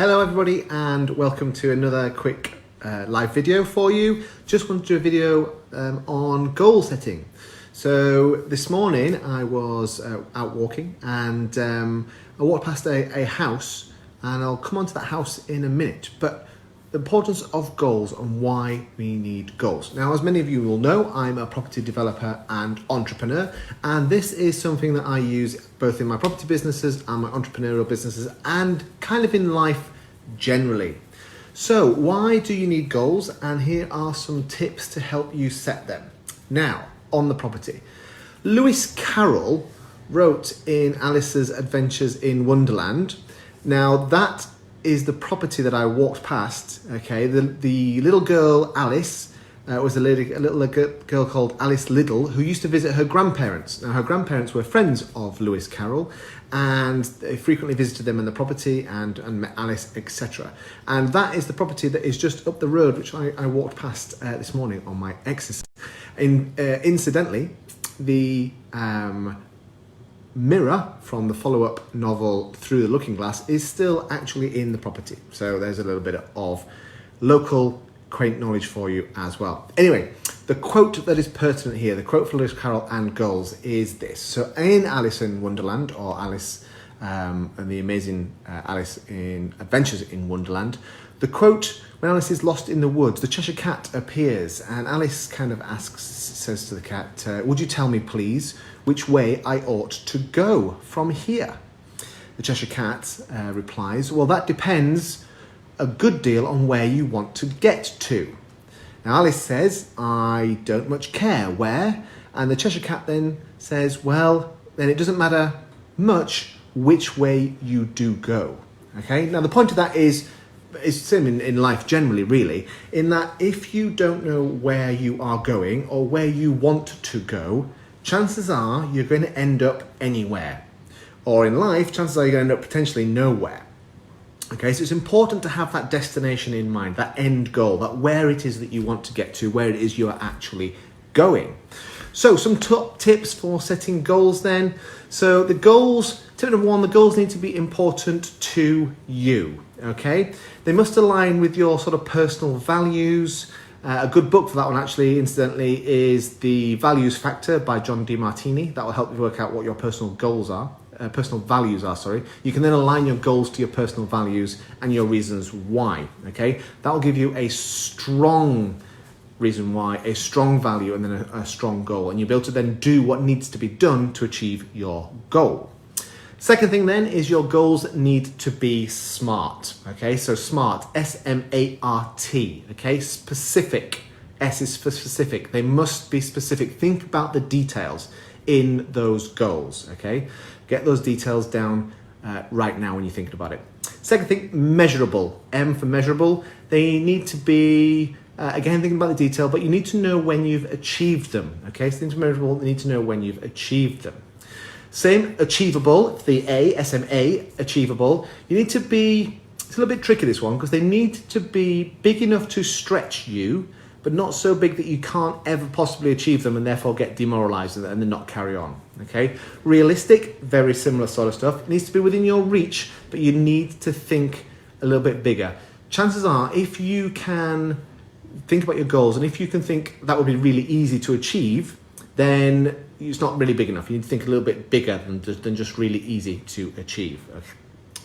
Hello everybody and welcome to another quick live video for you. Just want to do a video on goal setting. So this morning I was out walking and I walked past a house, and I'll come on to that house in a minute, but the importance of goals and why we need goals. Now, as many of you will know, I'm a property developer and entrepreneur, and this is something that I use both in my property businesses and my entrepreneurial businesses and kind of in life generally. So why do you need goals? And here are some tips to help you set them. Now, on the property. Lewis Carroll wrote in Alice's Adventures in Wonderland. Now that is the property that I walked past. Okay, the little girl Alice was a little girl called Alice Liddell who used to visit her grandparents. Now her grandparents were friends of Lewis Carroll, and they frequently visited them in the property and met Alice, etc. And that is the property that is just up the road, which I walked past this morning on my exercise. Incidentally, the mirror from the follow-up novel Through the Looking Glass is still actually in the property. So there's a little bit of local quaint knowledge for you as well. Anyway, the quote that is pertinent here, the quote for Lewis Carroll and goals is this. So in Alice in Wonderland, or Alice and the Amazing Alice in Adventures in Wonderland, the quote, when Alice is lost in the woods, the Cheshire Cat appears, and Alice kind of says to the cat, would you tell me please which way I ought to go from here? The Cheshire Cat replies, well, that depends a good deal on where you want to get to. Now Alice says, I don't much care where, and the Cheshire Cat then says, well, then it doesn't matter much which way you do go. Okay, now the point of that is same in life generally, really, in that if you don't know where you are going or where you want to go, chances are you're going to end up anywhere. Or in life, chances are you're going to end up potentially nowhere. Okay, so it's important to have that destination in mind, that end goal, that where it is that you want to get to, where it is you are actually going. So some top tips for setting goals then. So the goals, tip number one, the goals need to be important to you, okay? They must align with your sort of personal values. A good book for that one, actually, incidentally, is The Values Factor by John DeMartini. That will help you work out what your personal values are, sorry. You can then align your goals to your personal values and your reasons why, okay? That will give you a strong reason why, a strong value, and then a strong goal. And you'll be able to then do what needs to be done to achieve your goal. Second thing then is your goals need to be SMART, okay? So SMART, S-M-A-R-T, okay? Specific, S is for specific. They must be specific. Think about the details in those goals, okay? Get those details down right now when you're thinking about it. Second thing, measurable, M for measurable. They need to be, again, thinking about the detail, but you need to know when you've achieved them, okay? So things are measurable, they need to know when you've achieved them. Same, achievable, the A, S-M-A, achievable. You need to be, it's a little bit tricky this one, because they need to be big enough to stretch you, but not so big that you can't ever possibly achieve them and therefore get demoralized and then not carry on, okay? Realistic, very similar sort of stuff. It needs to be within your reach, but you need to think a little bit bigger. Chances are, if you can think about your goals and if you can think that would be really easy to achieve, then it's not really big enough. You need to think a little bit bigger than just really easy to achieve,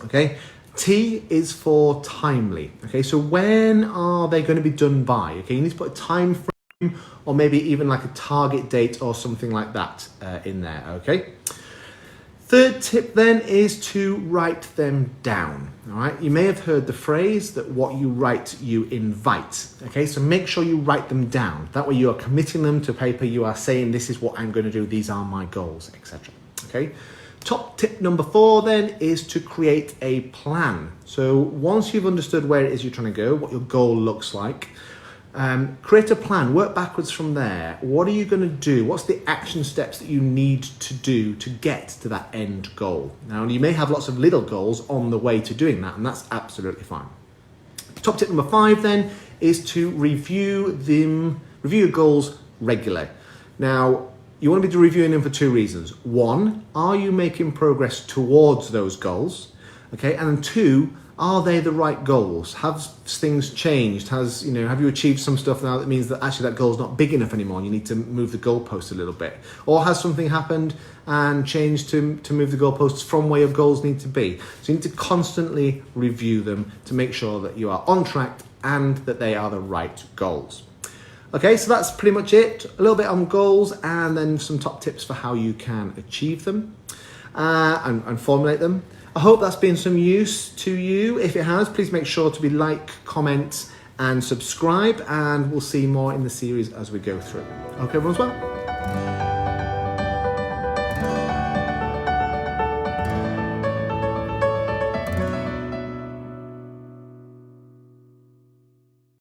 okay? T is for timely, okay? So when are they going to be done by, okay? You need to put a time frame or maybe even like a target date or something like that in there, okay? Third tip then is to write them down, all right? You may have heard the phrase that what you write, you invite, okay? So make sure you write them down. That way you are committing them to paper. You are saying, this is what I'm going to do. These are my goals, etc., okay? Top tip number 4 then is to create a plan. So once you've understood where it is you're trying to go, what your goal looks like, create a plan, work backwards from there. What are you going to do? What's the action steps that you need to do to get to that end goal? Now, you may have lots of little goals on the way to doing that, and that's absolutely fine. Top tip number 5 then is to review your goals regularly. Now, you want to be reviewing them for 2 reasons. 1, are you making progress towards those goals? Okay, and then 2, Are they the right goals? Have things changed? Have you achieved some stuff now that means that actually that goal's not big enough anymore and you need to move the goalpost a little bit? Or has something happened and changed to move the goalposts from where your goals need to be? So you need to constantly review them to make sure that you are on track and that they are the right goals. Okay, so that's pretty much it. A little bit on goals and then some top tips for how you can achieve them and formulate them. I hope that's been some use to you. If it has, please make sure to like, comment, and subscribe, and we'll see more in the series as we go through. I hope everyone's well.